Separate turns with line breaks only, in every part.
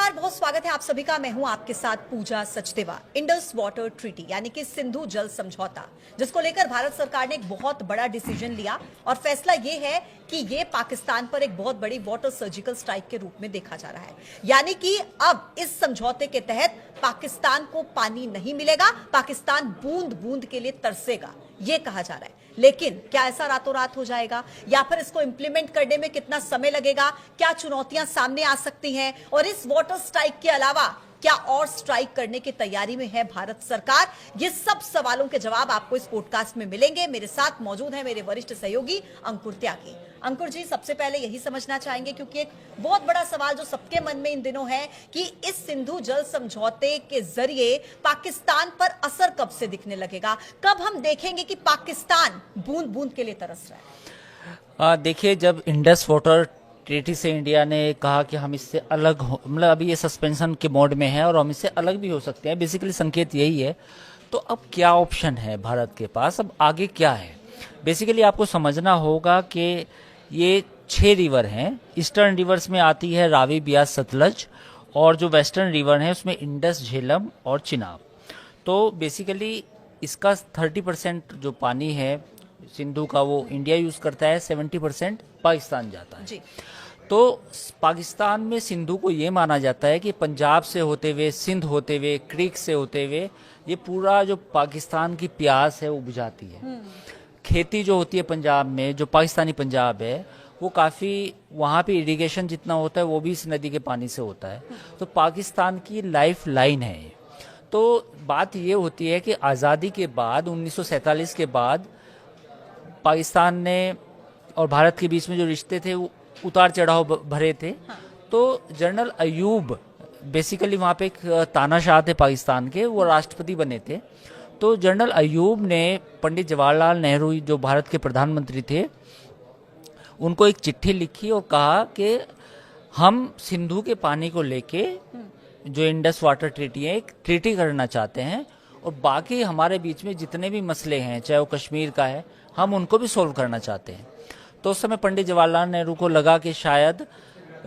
नमस्कार, बहुत स्वागत है आप सभी का। मैं हूं आपके साथ पूजा सचदेवा। इंडस वाटर ट्रीटी यानी कि सिंधु जल समझौता, जिसको लेकर भारत सरकार ने एक बहुत बड़ा डिसीजन लिया और फैसला ये है कि ये पाकिस्तान पर एक बहुत बड़ी वाटर सर्जिकल स्ट्राइक के रूप में देखा जा रहा है। यानी कि अब इस समझौते के तहत पाकिस्तान को पानी नहीं मिलेगा, पाकिस्तान बूंद बूंद के लिए तरसेगा, ये कहा जा रहा है। लेकिन क्या ऐसा रातों रात हो जाएगा, या फिर इसको इंप्लीमेंट करने में कितना समय लगेगा, क्या चुनौतियां सामने आ सकती हैं, और इस वाटर स्ट्राइक के अलावा क्या और स्ट्राइक करने की तैयारी में है भारत सरकार? ये सब सवालों के जवाब आपको इस पॉडकास्ट में मिलेंगे। मेरे साथ मौजूद है मेरे वरिष्ठ सहयोगी अंकुर त्यागी। अंकुर जी, सबसे पहले यही समझना चाहेंगे, क्योंकि एक बहुत बड़ा सवाल जो सबके मन में इन दिनों है कि इस सिंधु जल समझौते के जरिए पाकिस्तान पर असर कब से दिखने लगेगा, कब हम देखेंगे कि पाकिस्तान बूंद बूंद के लिए तरस रहा है?
देखिए, जब इंडस वाटर ट्रीटी से इंडिया ने कहा कि हम इससे अलग हो, मतलब अभी ये सस्पेंशन के मोड में है और हम इससे अलग भी हो सकते हैं, बेसिकली संकेत यही है। तो अब क्या ऑप्शन है भारत के पास, अब आगे क्या है? बेसिकली आपको समझना होगा कि ये 6 रिवर हैं। ईस्टर्न रिवर्स में आती है रावी, ब्यास, सतलज, और जो वेस्टर्न रिवर हैं उसमें इंडस, झेलम और चिनाब। तो बेसिकली इसका 30% जो पानी है सिंधु का वो इंडिया यूज करता है, 70% पाकिस्तान जाता है
जी।
तो पाकिस्तान में सिंधु को ये माना जाता है कि पंजाब से होते हुए, सिंध होते हुए, क्रीक से होते हुए ये पूरा जो पाकिस्तान की प्यास है वो बुझाती है। खेती जो होती है पंजाब में, जो पाकिस्तानी पंजाब है, वो काफ़ी, वहाँ पे इरिगेशन जितना होता है वो भी इस नदी के पानी से होता है। तो पाकिस्तान की लाइफ लाइन है ये। तो बात ये होती है कि आज़ादी के बाद 1947 के बाद पाकिस्तान ने और भारत के बीच में जो रिश्ते थे वो उतार चढ़ाव भरे थे। तो जनरल अयूब, बेसिकली वहाँ पे एक तानाशाह थे पाकिस्तान के, वो राष्ट्रपति बने थे। तो जनरल अयूब ने पंडित जवाहरलाल नेहरू, जो भारत के प्रधानमंत्री थे, उनको एक चिट्ठी लिखी और कहा कि हम सिंधु के पानी को लेके जो इंडस वाटर ट्रीटी है, एक ट्रीटी करना चाहते हैं, और बाकी हमारे बीच में जितने भी मसले हैं, चाहे वो कश्मीर का है, हम उनको भी सोल्व करना चाहते हैं। तो उस समय पंडित जवाहरलाल नेहरू को लगा कि शायद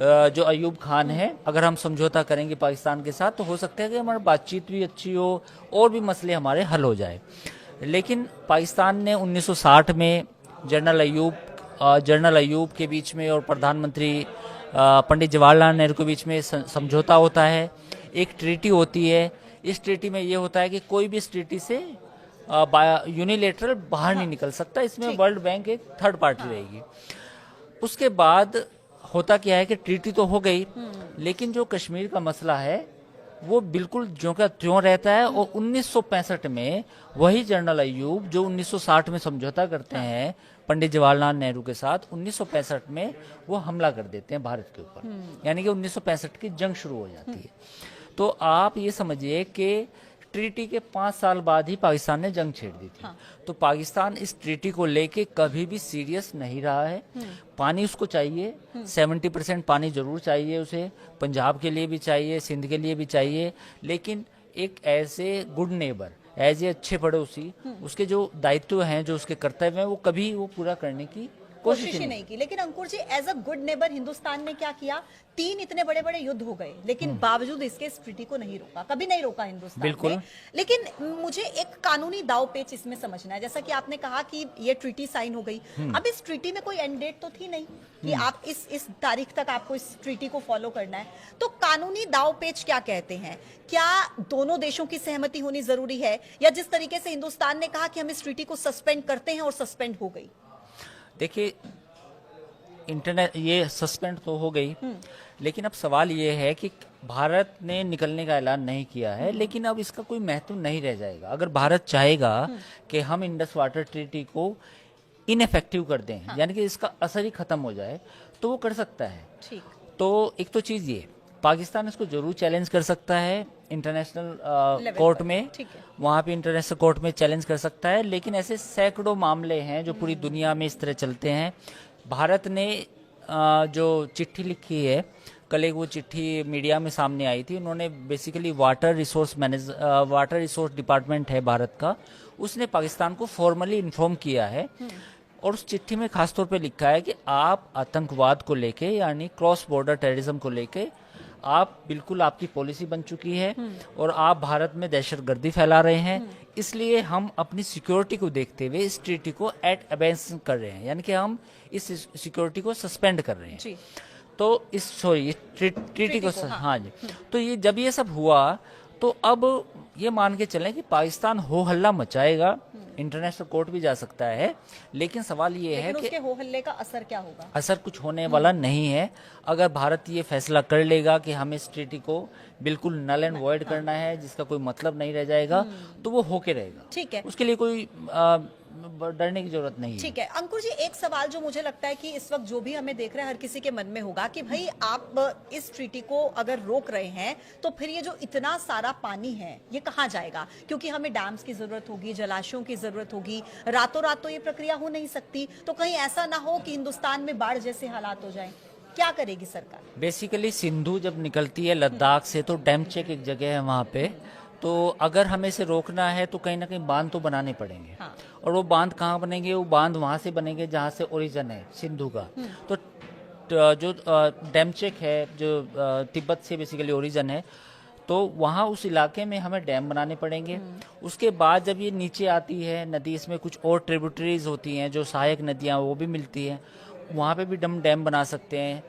जो अयूब खान है, अगर हम समझौता करेंगे पाकिस्तान के साथ तो हो सकता है कि हमारी बातचीत भी अच्छी हो और भी मसले हमारे हल हो जाए। लेकिन पाकिस्तान ने 1960 में जनरल अयूब के बीच में और प्रधानमंत्री पंडित जवाहरलाल नेहरू के बीच में समझौता होता है, एक ट्रीटी होती है। इस ट्रीटी में ये होता है कि कोई भी इस ट्रीटी से यूनिलेटरल बाहर नहीं निकल सकता, इसमें वर्ल्ड बैंक एक थर्ड पार्टी रहेगी। उसके बाद होता क्या है कि ट्रीटी तो हो गई, लेकिन जो कश्मीर का मसला है वो बिल्कुल ज्यों का त्यों रहता है। और 1965 में वही जनरल अयूब जो 1960 में समझौता करते हैं पंडित जवाहरलाल नेहरू के साथ, 1965 में वो हमला कर देते हैं भारत के ऊपर, यानी कि 1965 की जंग शुरू हो जाती है। तो आप ये समझिए कि ट्रीटी के 5 साल बाद ही पाकिस्तान ने जंग छेड़ दी थी। तो पाकिस्तान इस ट्रीटी को लेके कभी भी सीरियस नहीं रहा है। पानी उसको चाहिए, 70% पानी जरूर चाहिए उसे, पंजाब के लिए भी चाहिए, सिंध के लिए भी चाहिए। लेकिन एक ऐसे गुड नेबर, एज ए अच्छे पड़ोसी, उसके जो दायित्व हैं, जो उसके कर्तव्य हैं, वो कभी वो पूरा करने की कोशिश ही नहीं की।
लेकिन Ankur ji, as a good neighbour Hindustan ने क्या किया? 3 इतने बड़े बड़े युद्ध हो गए, लेकिन बावजूद इसके इस ट्रीटी को नहीं रोका, कभी नहीं रोका हिंदुस्तान
बिल्कुल
ने। लेकिन मुझे एक कानूनी दाव पेच इसमें समझना है। जैसा कि आपने कहा कि ये ट्रीटी साइन हो गई, अब इस ट्रीटी में कोई एंड डेट तो थी नहीं कि आप इस तारीख तक आपको इस ट्रीटी को फॉलो करना है। तो कानूनी दाव पेच क्या कहते हैं? क्या दोनों देशों की सहमति होनी जरूरी है, या जिस तरीके से हिंदुस्तान ने कहा कि हम इस ट्रीटी को सस्पेंड करते हैं और सस्पेंड हो गई?
देखिए, इंटरनेट ये सस्पेंड तो हो गई, लेकिन अब सवाल ये है कि भारत ने निकलने का ऐलान नहीं किया है, लेकिन अब इसका कोई महत्व नहीं रह जाएगा। अगर भारत चाहेगा कि हम इंडस वाटर ट्रीटी को इनइफेक्टिव कर दें, यानी कि इसका असर ही खत्म हो जाए, तो वो कर सकता है।
ठीक।
तो एक तो चीज ये, पाकिस्तान इसको जरूर चैलेंज कर सकता है इंटरनेशनल कोर्ट में, वहाँ पे इंटरनेशनल कोर्ट में चैलेंज कर सकता है। लेकिन ऐसे सैकड़ों मामले हैं जो पूरी दुनिया में इस तरह चलते हैं। भारत ने जो चिट्ठी लिखी है, कल एक वो चिट्ठी मीडिया में सामने आई थी, उन्होंने बेसिकली वाटर रिसोर्स डिपार्टमेंट है भारत का, उसने पाकिस्तान को फॉर्मली इन्फॉर्म किया है और उस चिट्ठी में खास तौर पे लिखा है कि आप आतंकवाद को लेके, यानी क्रॉस बॉर्डर टेररिज्म को लेके आप बिल्कुल, आपकी पॉलिसी बन चुकी है और आप भारत में दहशतगर्दी फैला रहे हैं, इसलिए हम अपनी सिक्योरिटी को देखते हुए इस ट्रीटी को एट अबेंस कर रहे हैं, यानी कि हम इस सिक्योरिटी को सस्पेंड कर रहे हैं।
जी।
तो इस ट्रीटी को
हाँ।
हाँ जी। तो ये जब ये सब हुआ तो अब ये मान के चलें कि पाकिस्तान हो हल्ला मचाएगा, इंटरनेशनल कोर्ट भी जा सकता है, लेकिन सवाल ये है
लेकिन
कि
उसके हो हल्ले का असर क्या होगा?
असर कुछ होने वाला नहीं है। अगर भारत ये फैसला कर लेगा कि हमें इस ट्रीटी को बिल्कुल नल एंड वॉइड करना है, जिसका कोई मतलब नहीं रह जाएगा, तो वो होके रहेगा।
ठीक है।
उसके लिए कोई डरने की जरूरत नहीं है।
ठीक है अंकुर जी, एक सवाल जो मुझे लगता है कि इस वक्त जो भी हमें देख रहा है हर किसी के मन में होगा कि भाई आप इस ट्रीटी को अगर रोक रहे हैं तो फिर ये जो इतना सारा पानी है ये कहाँ जाएगा? क्योंकि हमें डैम्स की जरूरत होगी, जलाशयों की जरूरत होगी, रातों रात तो ये प्रक्रिया हो नहीं सकती। तो कहीं ऐसा ना हो कि हिंदुस्तान में बाढ़ जैसे हालात हो जाए, क्या करेगी सरकार?
बेसिकली सिंधु जब निकलती है लद्दाख से तो डैम चेक एक जगह है वहाँ पे, तो अगर हमें इसे रोकना है तो कहीं ना कहीं बांध तो बनाने पड़ेंगे।
हाँ।
और वो बांध कहाँ बनेंगे? वो बांध वहाँ से बनेंगे जहाँ से ओरिजिन है सिंधु का। तो जो डैम चेक है जो तिब्बत से बेसिकली ओरिजिन है, तो वहाँ उस इलाके में हमें डैम बनाने पड़ेंगे। उसके बाद जब ये नीचे आती है नदी, इसमें कुछ और ट्रिब्यूटरीज होती हैं जो सहायक नदियाँ वो भी मिलती हैं, वहाँ पे भी डैम बना सकते हैं।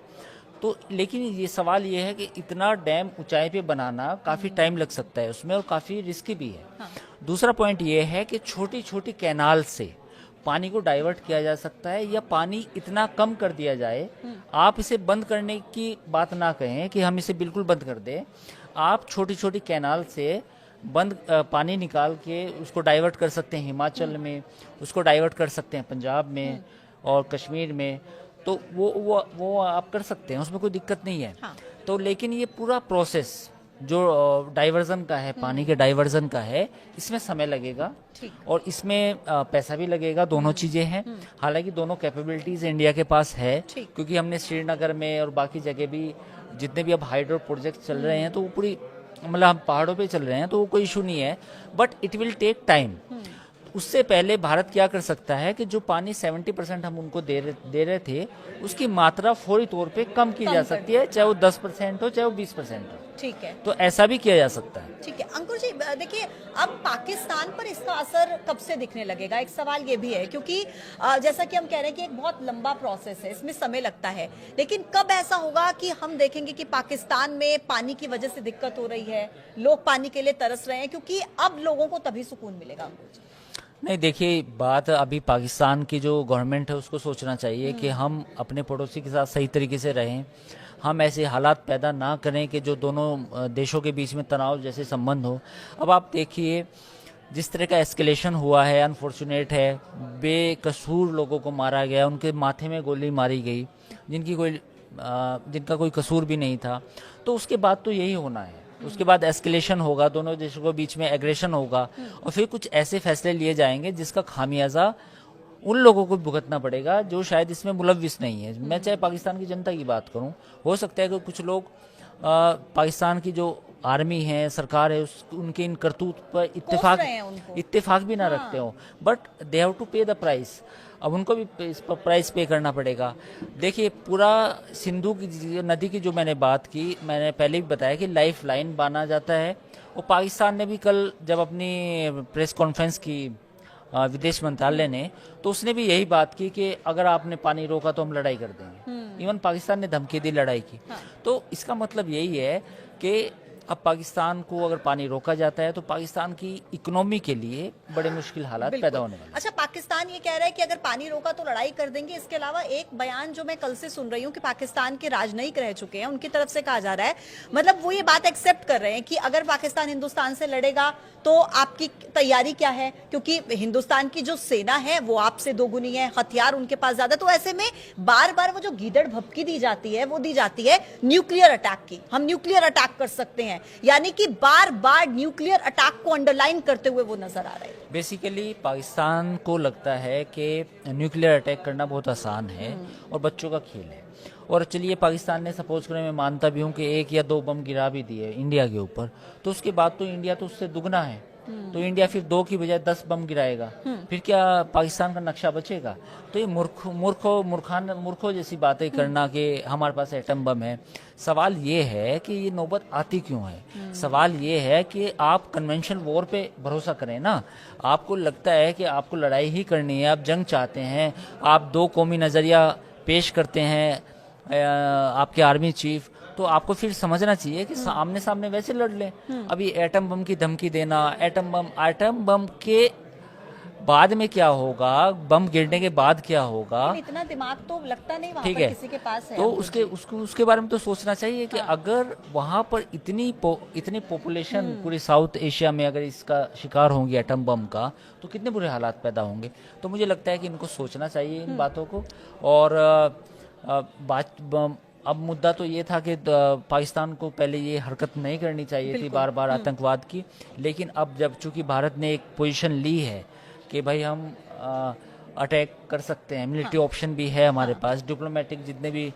तो लेकिन ये सवाल ये है कि इतना डैम ऊंचाई पे बनाना काफ़ी टाइम लग सकता है उसमें, और काफ़ी रिस्की भी है।
हाँ।
दूसरा पॉइंट ये है कि छोटी छोटी कैनाल से पानी को डाइवर्ट किया जा सकता है, या पानी इतना कम कर दिया जाए। आप इसे बंद करने की बात ना कहें कि हम इसे बिल्कुल बंद कर दें, आप छोटी छोटी कैनाल से पानी निकाल के उसको डाइवर्ट कर सकते हैं हिमाचल में, उसको डाइवर्ट कर सकते हैं पंजाब में और कश्मीर में। तो वो आप कर सकते हैं, उसमें कोई दिक्कत नहीं है।
हाँ।
तो लेकिन ये पूरा प्रोसेस जो डाइवर्जन का है, पानी के डाइवर्जन का है, इसमें समय लगेगा और इसमें पैसा भी लगेगा। दोनों चीजें हैं। हालांकि दोनों कैपेबिलिटीज इंडिया के पास है, क्योंकि हमने श्रीनगर में और बाकी जगह भी जितने भी अब हाइड्रो प्रोजेक्ट चल रहे हैं तो वो पूरी मतलब हम पहाड़ों पे चल रहे हैं, तो वो कोई इशू नहीं है, but it will take time. उससे पहले भारत क्या कर सकता है कि जो पानी 70% हम उनको दे रहे थे, उसकी मात्रा फौरी तौर पे कम की जा सकती है, चाहे वो 10% हो चाहे वो 20% हो।
ठीक है।
तो ऐसा भी किया जा सकता है।
ठीक है अंकुर जी, देखिए अब पाकिस्तान पर इसका असर कब से दिखने लगेगा? एक सवाल ये भी है, क्योंकि जैसा कि हम कह रहे हैं कि एक बहुत लंबा प्रोसेस है, इसमें समय लगता है, लेकिन कब ऐसा होगा कि हम देखेंगे कि पाकिस्तान में पानी की वजह से दिक्कत हो रही है, लोग पानी के लिए तरस रहे हैं, क्योंकि अब लोगों को तभी सुकून मिलेगा? अंकुर जी,
नहीं, देखिए बात अभी पाकिस्तान की जो गवर्नमेंट है उसको सोचना चाहिए कि हम अपने पड़ोसी के साथ सही तरीके से रहें, हम ऐसे हालात पैदा ना करें कि जो दोनों देशों के बीच में तनाव जैसे संबंध हो। अब आप देखिए जिस तरह का एस्केलेशन हुआ है, अनफॉर्चुनेट है, बेकसूर लोगों को मारा गया, उनके माथे में गोली मारी गई जिनका कोई कसूर भी नहीं था। तो उसके बाद तो यही होना है, उसके बाद एस्केलेशन होगा, दोनों देशों के बीच में एग्रेशन होगा, और फिर कुछ ऐसे फैसले लिए जाएंगे जिसका खामियाजा उन लोगों को भुगतना पड़ेगा जो शायद इसमें मुलव्विस नहीं है। मैं चाहे पाकिस्तान की जनता की बात करूं, हो सकता है कि कुछ लोग पाकिस्तान की जो आर्मी है, सरकार है, उनके इन करतूत पर इत्तेफाक भी ना रखते हो, बट दे हैव टू पे द प्राइस। अब उनको भी इस पर प्राइस पे करना पड़ेगा। देखिए पूरा सिंधु की नदी की जो मैंने बात की, मैंने पहले भी बताया कि लाइफ लाइन माना जाता है, और पाकिस्तान ने भी कल जब अपनी प्रेस कॉन्फ्रेंस की विदेश मंत्रालय ने, तो उसने भी यही बात की कि अगर आपने पानी रोका तो हम लड़ाई कर देंगे। इवन पाकिस्तान ने धमकी दी लड़ाई की। तो इसका मतलब यही है कि अब पाकिस्तान को अगर पानी रोका जाता है तो पाकिस्तान की इकोनॉमी के लिए बड़े मुश्किल हालात पैदा होने वाले।
अच्छा, पाकिस्तान ये कह रहा है कि अगर पानी रोका तो लड़ाई कर देंगे। इसके अलावा एक बयान जो मैं कल से सुन रही हूँ कि पाकिस्तान के राजनयिक रह चुके हैं, उनकी तरफ से कहा जा रहा है, मतलब वो ये बात एक्सेप्ट कर रहे हैं कि अगर पाकिस्तान हिंदुस्तान से लड़ेगा तो आपकी तैयारी क्या है, क्योंकि हिंदुस्तान की जो सेना है वो आपसे दोगुनी है, हथियार उनके पास ज्यादा। तो ऐसे में बार बार वो जो गीदड़ भपकी दी जाती है, वो दी जाती है न्यूक्लियर अटैक की, हम न्यूक्लियर अटैक कर सकते हैं, यानी कि बार बार न्यूक्लियर अटैक को अंडरलाइन करते हुए वो नजर आ रहे हैं।
बेसिकली पाकिस्तान को लगता है कि न्यूक्लियर अटैक करना बहुत आसान है और बच्चों का खेल है। और चलिए पाकिस्तान ने सपोज करें, मैं मानता भी हूँ कि 1 या 2 बम गिरा भी दिए इंडिया के ऊपर, तो उसके बाद तो इंडिया तो उससे दुगना है, तो इंडिया फिर 2 की बजाय 10 बम गिराएगा, फिर क्या पाकिस्तान का नक्शा बचेगा? तो ये मूर्खों जैसी बातें करना कि हमारे पास एटम बम है। सवाल ये है कि ये नौबत आती क्यों है? सवाल ये है कि आप कन्वेंशनल वॉर पे भरोसा करें ना। आपको लगता है कि आपको लड़ाई ही करनी है, आप जंग चाहते हैं, आप 2 कौमी नजरिया पेश करते हैं आपके आर्मी चीफ, तो आपको फिर समझना चाहिए कि आमने सामने वैसे लड़ लें। अभी एटम बम की धमकी देना, एटम बम के बाद में क्या होगा, बम गिरने के बाद क्या होगा,
इतना दिमाग तो लगता नहीं वहाँ
ठीक
पर
है,
किसी के पास है।
तो उसके बारे में तो सोचना चाहिए कि अगर वहां पर इतनी पॉपुलेशन पूरे साउथ एशिया में अगर इसका शिकार होंगी एटम बम का, तो कितने बुरे हालात पैदा होंगे। तो मुझे लगता है कि इनको सोचना चाहिए इन बातों को। और अब मुद्दा तो ये था कि पाकिस्तान को पहले ये हरकत नहीं करनी चाहिए थी बार बार आतंकवाद की, लेकिन अब जब चूंकि भारत ने एक पोजीशन ली है कि भाई हम अटैक कर सकते हैं, मिलिट्री ऑप्शन भी है हमारे पास, डिप्लोमेटिक जितने भी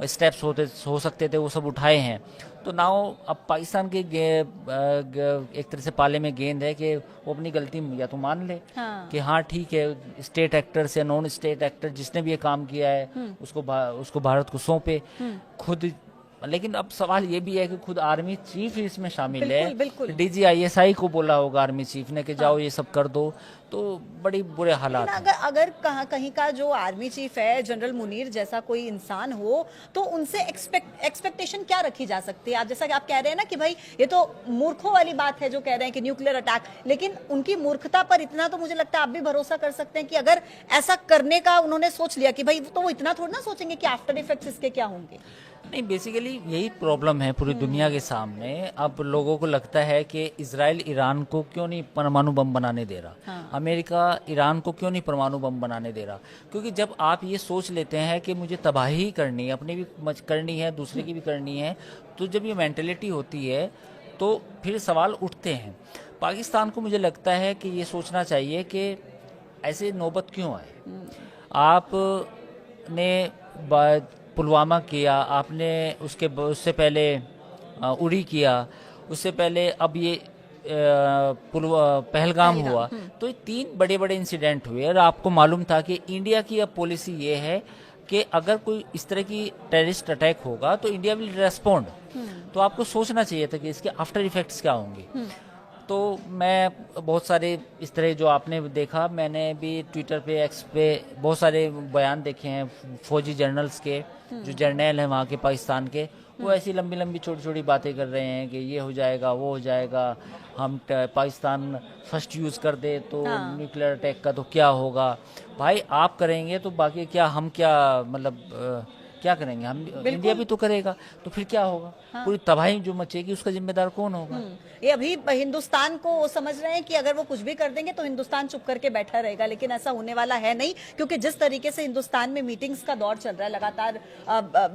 स्टेप्स हो सकते थे वो सब उठाए हैं, तो नाउ अब पाकिस्तान के एक तरह से पाले में गेंद है कि वो अपनी गलती या तो मान ले कि हाँ ठीक है, स्टेट एक्टर्स या नॉन स्टेट एक्टर जिसने भी ये काम किया है उसको भारत को सौंपे खुद। लेकिन अब सवाल ये भी है कि खुद आर्मी चीफ इसमें शामिल है, DGISI को बोला होगा आर्मी चीफ ने कि जाओ ये सब कर दो, तो बड़ी बुरे हालात।
अगर कहीं का जो आर्मी चीफ है जनरल मुनीर जैसा कोई इंसान हो, तो उनसे एक्सपेक्टेशन क्या रखी जा सकती है? आप जैसा कि आप कह रहे हैं ना कि भाई ये तो मूर्खों वाली बात है जो कह रहे हैं कि न्यूक्लियर अटैक, लेकिन उनकी मूर्खता पर इतना तो मुझे लगता है आप भी भरोसा कर सकते हैं कि अगर ऐसा करने का उन्होंने सोच लिया कि भाई, तो वो इतना थोड़ा ना सोचेंगे कि आफ्टर इफेक्ट्स इसके क्या होंगे।
नहीं, बेसिकली यही प्रॉब्लम है पूरी दुनिया के सामने। अब लोगों को लगता है कि इजराइल ईरान को क्यों नहीं परमाणु बम बनाने दे रहा, अमेरिका ईरान को क्यों नहीं परमाणु बम बनाने दे रहा, क्योंकि जब आप ये सोच लेते हैं कि मुझे तबाही करनी है, अपनी भी करनी है, दूसरे की भी करनी है, तो जब ये मेंटेलिटी होती है तो फिर सवाल उठते हैं। पाकिस्तान को मुझे लगता है कि ये सोचना चाहिए कि ऐसे नौबत क्यों आए। आपने पुलवामा किया, आपने उससे पहले उरी किया, उससे पहले अब ये पहलगाम हुआ, तो ये 3 बड़े बड़े इंसिडेंट हुए। और आपको मालूम था कि इंडिया की अब पॉलिसी ये है कि अगर कोई इस तरह की टेररिस्ट अटैक होगा तो इंडिया विल रेस्पोंड। तो आपको सोचना चाहिए था कि इसके आफ्टर इफेक्ट्स क्या होंगे। तो मैं बहुत सारे इस तरह जो आपने देखा, मैंने भी ट्विटर पे, एक्स पे बहुत सारे बयान देखे हैं फौजी जर्नल्स के, जो जर्नल हैं वहाँ के पाकिस्तान के, वो ऐसी लंबी लंबी छोटी छोटी बातें कर रहे हैं कि ये हो जाएगा, वो हो जाएगा, हम पाकिस्तान फर्स्ट यूज़ कर दे तो न्यूक्लियर अटैक का तो क्या होगा। भाई आप करेंगे तो बाकी क्या, हम क्या, मतलब क्या करेंगे हम, इंडिया भी तो करेगा, तो फिर क्या होगा? पूरी तबाही जो मचेगी उसका जिम्मेदार कौन होगा?
ये अभी हिंदुस्तान को वो समझ रहे हैं कि अगर वो कुछ भी कर देंगे तो हिंदुस्तान चुप करके बैठा रहेगा, लेकिन ऐसा होने वाला है नहीं, क्योंकि जिस तरीके से हिंदुस्तान में मीटिंग्स का दौर चल रहा है लगातार,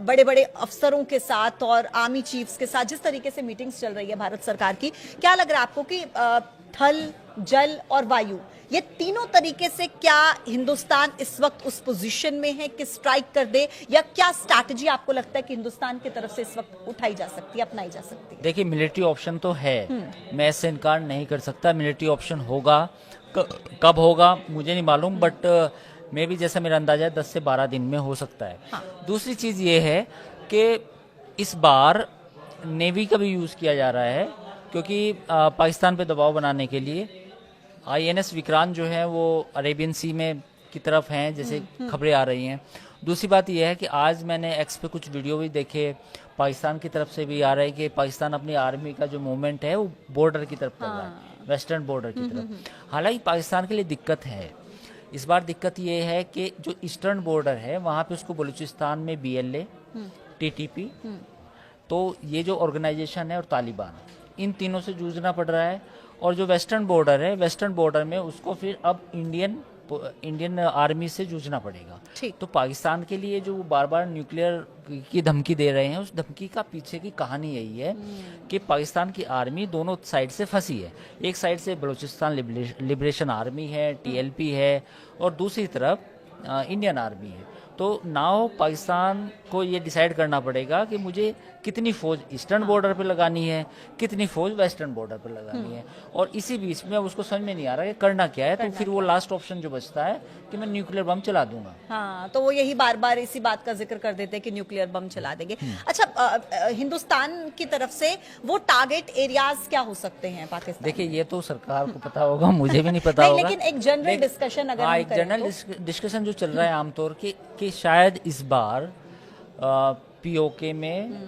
बड़े बड़े अफसरों के साथ और आर्मी चीफ्स के साथ जिस तरीके से मीटिंग्स चल रही है भारत सरकार की, क्या लग रहा है आपको कि थल, जल और वायु, ये तीनों तरीके से क्या हिंदुस्तान इस वक्त उस पोजीशन में है कि स्ट्राइक कर दे, या क्या स्ट्रैटेजी आपको लगता है कि हिंदुस्तान की तरफ से इस वक्त उठाई जा सकती है, अपनाई जा सकती है?
देखिए, मिलिट्री ऑप्शन तो है, मैं इससे इनकार नहीं कर सकता। मिलिट्री ऑप्शन होगा, कब होगा मुझे नहीं मालूम, बट मे भी जैसा मेरा अंदाजा है 10 से 12 दिन में हो सकता है। दूसरी चीज ये है कि इस बार नेवी का भी यूज किया जा रहा है, क्योंकि पाकिस्तान पे दबाव बनाने के लिए INS विक्रांत जो है वो अरेबियन सी में की तरफ हैं, जैसे खबरें आ रही हैं। दूसरी बात यह है कि आज मैंने एक्स पे कुछ वीडियो भी देखे, पाकिस्तान की तरफ से भी आ रहा है कि पाकिस्तान अपनी आर्मी का जो मूवमेंट है वो बॉर्डर की तरफ कर रहा है, वेस्टर्न बॉर्डर की तरफ। हालांकि पाकिस्तान के लिए दिक्कत है, इस बार दिक्कत ये है कि जो ईस्टर्न बॉर्डर है वहाँ पे उसको बलूचिस्तान में BLA, TTP, तो ये जो ऑर्गेनाइजेशन है और तालिबान, इन तीनों से जूझना पड़ रहा है। और जो वेस्टर्न बॉर्डर है, वेस्टर्न बॉर्डर में उसको फिर अब इंडियन आर्मी से जूझना पड़ेगा। तो पाकिस्तान के लिए जो बार बार न्यूक्लियर की धमकी दे रहे हैं, उस धमकी का पीछे की कहानी यही है कि पाकिस्तान की आर्मी दोनों साइड से फंसी है। एक साइड से बलूचिस्तान लिबरेशन आर्मी है, TLP है, और दूसरी तरफ इंडियन आर्मी है। तो नाउ पाकिस्तान को ये डिसाइड करना पड़ेगा कि मुझे कितनी फौज ईस्टर्न बॉर्डर पे लगानी है, कितनी फौज वेस्टर्न बॉर्डर पे लगानी है, और इसी बीच में अब उसको समझ में नहीं आ रहा कि करना क्या है। तो फिर वो लास्ट ऑप्शन जो बचता है कि मैं न्यूक्लियर बम चला दूंगा।
हाँ, तो वो यही बार बार इसी बात का जिक्र कर देते हैं कि न्यूक्लियर बम चला देंगे। अच्छा, हिंदुस्तान की तरफ से वो टारगेट एरियाज क्या हो सकते हैं पाकिस्तान?
देखिए, ये तो सरकार को पता होगा, मुझे भी नहीं पता
नहीं,
होगा।
लेकिन एक जनरल डिस्कशन अगर हम
एक
करें
जनरल
तो?
डिस्कशन जो चल रहा है आमतौर कि शायद इस बार पीओके में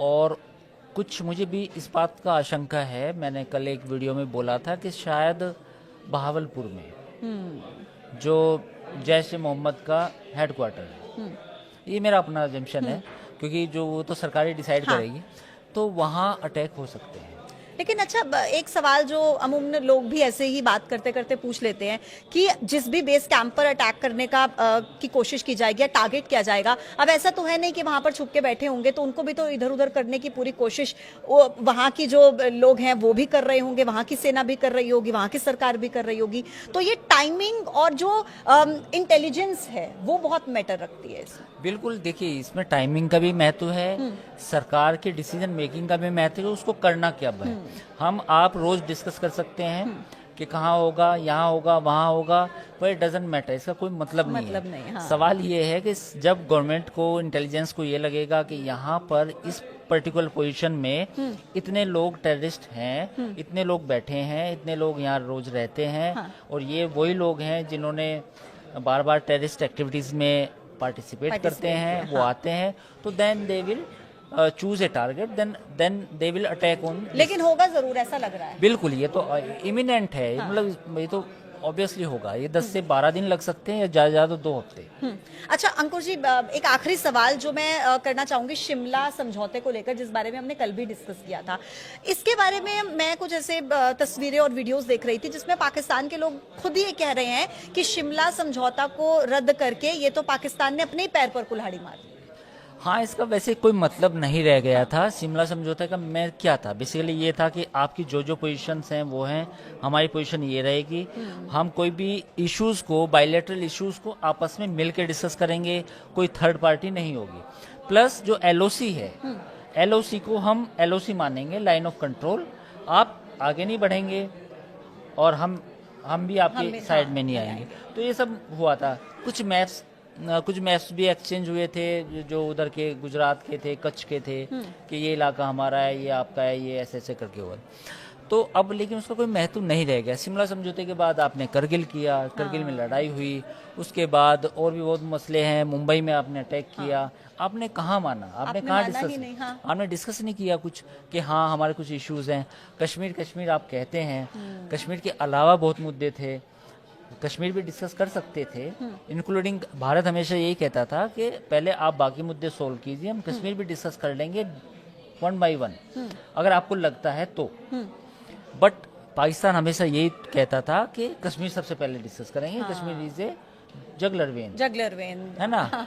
और कुछ, मुझे भी इस बात का आशंका है, मैंने कल एक वीडियो में बोला था कि शायद बहावलपुर में जो जैश ए मोहम्मद का हेडक्वार्टर है, ये मेरा अपना जम्पशन है, क्योंकि जो वो तो सरकारी डिसाइड करेगी, तो वहाँ अटैक हो सकते हैं।
लेकिन अच्छा, एक सवाल जो अमूमन लोग भी ऐसे ही बात करते करते पूछ लेते हैं कि जिस भी बेस कैंप पर अटैक करने का की कोशिश की जाएगी या टारगेट किया जाएगा, अब ऐसा तो है नहीं कि वहां पर छुप के बैठे होंगे, तो उनको भी तो इधर उधर करने की पूरी कोशिश वहां की जो लोग हैं वो भी कर रहे होंगे, वहां की सेना भी कर रही होगी, वहां की सरकार भी कर रही होगी। तो ये टाइमिंग और जो इंटेलिजेंस है वो बहुत मैटर रखती है इसमें।
बिल्कुल, देखिए, इसमें टाइमिंग का भी महत्व है, सरकार के डिसीजन मेकिंग का भी महत्व है, उसको करना क्या है। हम आप रोज डिस्कस कर सकते हैं कि कहाँ होगा, यहाँ होगा, वहाँ होगा, पर इट डजंट मैटर, इसका कोई मतलब नहीं है।
हाँ।
सवाल ये है कि जब गवर्नमेंट को, इंटेलिजेंस को ये लगेगा कि यहाँ पर इस पर्टिकुलर पोजीशन में इतने लोग टेररिस्ट हैं, इतने लोग बैठे हैं, इतने लोग यहाँ रोज रहते हैं,
हाँ।
और ये वही लोग हैं जिन्होंने बार बार टेररिस्ट एक्टिविटीज में पार्टिसिपेट करते हैं, वो आते हैं, तो then they will choose a target, then they will attack on.
लेकिन होगा जरूर, ऐसा लग रहा है।
बिल्कुल, ये तो इमिनेंट है, मतलब ये तो ऑब्वियसली होगा। ये 10 से 12 दिन लग सकते हैं, या ज्यादा ज्यादा 2 हफ्ते।
अच्छा अंकुर जी, एक आखिरी सवाल जो मैं करना चाहूंगी शिमला समझौते को लेकर, जिस बारे में हमने कल भी डिस्कस किया था, इसके बारे में मैं कुछ ऐसे तस्वीरें और वीडियोस देख रही थी जिसमें पाकिस्तान के लोग खुद ही ये कह रहे हैं कि शिमला समझौता को रद्द करके ये तो पाकिस्तान ने अपने ही पैर पर कुल्हाड़ी मार दी।
हाँ, इसका वैसे कोई मतलब नहीं रह गया था। शिमला समझौते का मैं क्या था, बेसिकली ये था कि आपकी जो पोजीशंस हैं वो हैं, हमारी पोजीशन ये रहेगी, हम कोई भी इश्यूज को, बायलैटरल इश्यूज को आपस में मिलकर डिस्कस करेंगे, कोई थर्ड पार्टी नहीं होगी। प्लस जो एलओसी है, एलओसी को हम एलओसी मानेंगे, लाइन ऑफ कंट्रोल, आप आगे नहीं बढ़ेंगे और हम भी आपके साइड में नहीं आएंगे। तो ये सब हुआ था। कुछ मैप्स भी एक्सचेंज हुए थे, जो उधर के गुजरात के थे, कच्छ के थे, कि ये इलाका हमारा है, ये आपका है, ये ऐसे करके हुआ। तो अब लेकिन उसका कोई महत्व नहीं रह गया। शिमला समझौते के बाद आपने करगिल किया, करगिल में लड़ाई हुई, उसके बाद और भी बहुत मसले हैं, मुंबई में आपने अटैक किया, आपने कहाँ माना, आपने कहाँ डिस्कस, आपने डिस्कस नहीं किया कुछ कि हाँ हमारे कुछ इश्यूज हैं। कश्मीर आप कहते हैं, कश्मीर के अलावा बहुत मुद्दे थे, कश्मीर भी डिस्कस कर सकते थे, इंक्लूडिंग भारत हमेशा यही कहता था कि पहले आप बाकी मुद्दे सोल्व कीजिए, हम कश्मीर भी डिस्कस कर लेंगे 1 by 1 अगर आपको लगता है तो। बट पाकिस्तान हमेशा यही कहता था कि कश्मीर सबसे पहले डिस्कस करेंगे। Kashmir is a juggler when, है ना।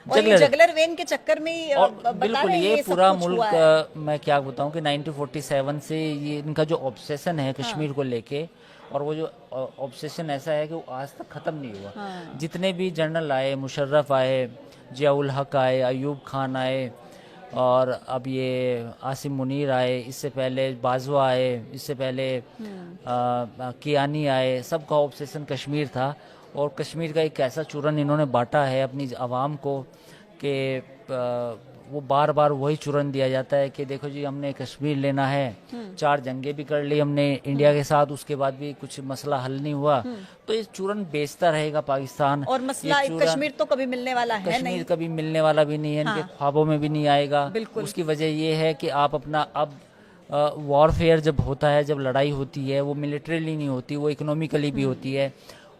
जगलर वेन के चक्कर में
बिल्कुल, ये पूरा मुल्क, मैं क्या बताऊं कि 1947 से ये इनका जो ऑब्सेशन है कश्मीर को लेके, और वो जो ऑब्सेशन ऐसा है कि वो आज तक खत्म नहीं हुआ। जितने भी जनरल आए, मुशर्रफ आए, जियाउल हक आए, अयूब खान आए, और अब ये आसिम मुनीर आए, इससे पहले बाजवा आए, इससे पहले कियानी आए, सबका ऑब्सेशन कश्मीर था। और कश्मीर का एक ऐसा चूरन इन्होंने बांटा है अपनी आवाम को कि वो बार बार वही चूरन दिया जाता है कि देखो जी हमने कश्मीर लेना है, 4 जंगे भी कर ली हमने इंडिया के साथ, उसके बाद भी कुछ मसला हल नहीं हुआ, तो ये चूरन बेचता रहेगा पाकिस्तान।
और मसला कश्मीर तो कभी मिलने वाला है नहीं,
कश्मीर कभी मिलने वाला भी नहीं है, इनके ख्वाबों में भी नहीं आएगा। उसकी वजह ये है कि आप अपना, अब वॉरफेयर जब होता है, जब लड़ाई होती है, वो मिलिट्रीली नहीं होती, वो इकोनॉमिकली भी होती है।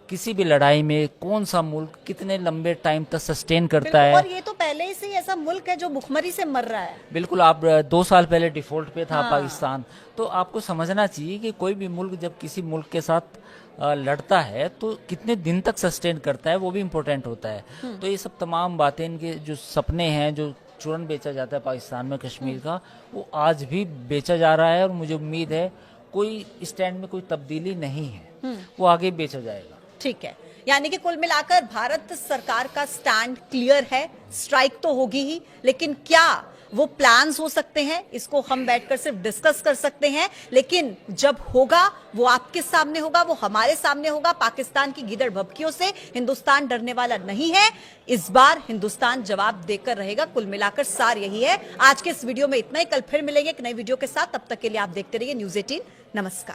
किसी भी लड़ाई में कौन सा मुल्क कितने लंबे टाइम तक सस्टेन करता है,
और ये तो पहले से ही ऐसा मुल्क है जो भुखमरी से मर रहा है।
बिल्कुल, आप 2 साल पहले डिफॉल्ट पे था पाकिस्तान। तो आपको समझना चाहिए कि कोई भी मुल्क जब किसी मुल्क के साथ लड़ता है तो कितने दिन तक सस्टेन करता है, वो भी इम्पोर्टेंट होता है। तो ये सब तमाम बातें, इनके जो सपने हैं, जो चूरन बेचा जाता है पाकिस्तान में कश्मीर का, वो आज भी बेचा जा रहा है। और मुझे उम्मीद है कोई स्टैंड में कोई तब्दीली नहीं है, वो आगे बेचा जाएगा।
ठीक है, यानी कि कुल मिलाकर भारत सरकार का स्टैंड क्लियर है, स्ट्राइक तो होगी ही, लेकिन क्या वो प्लान्स हो सकते हैं, इसको हम बैठकर सिर्फ डिस्कस कर सकते हैं, लेकिन जब होगा वो आपके सामने होगा, वो हमारे सामने होगा। पाकिस्तान की गीदड़ भभकियों से हिंदुस्तान डरने वाला नहीं है। इस बार हिंदुस्तान जवाब देकर रहेगा। कुल मिलाकर सार यही है। आज के इस वीडियो में इतना ही। कल फिर मिलेंगे एक नई वीडियो के साथ। तब तक के लिए आप देखते रहिए न्यूज़ 18। नमस्कार।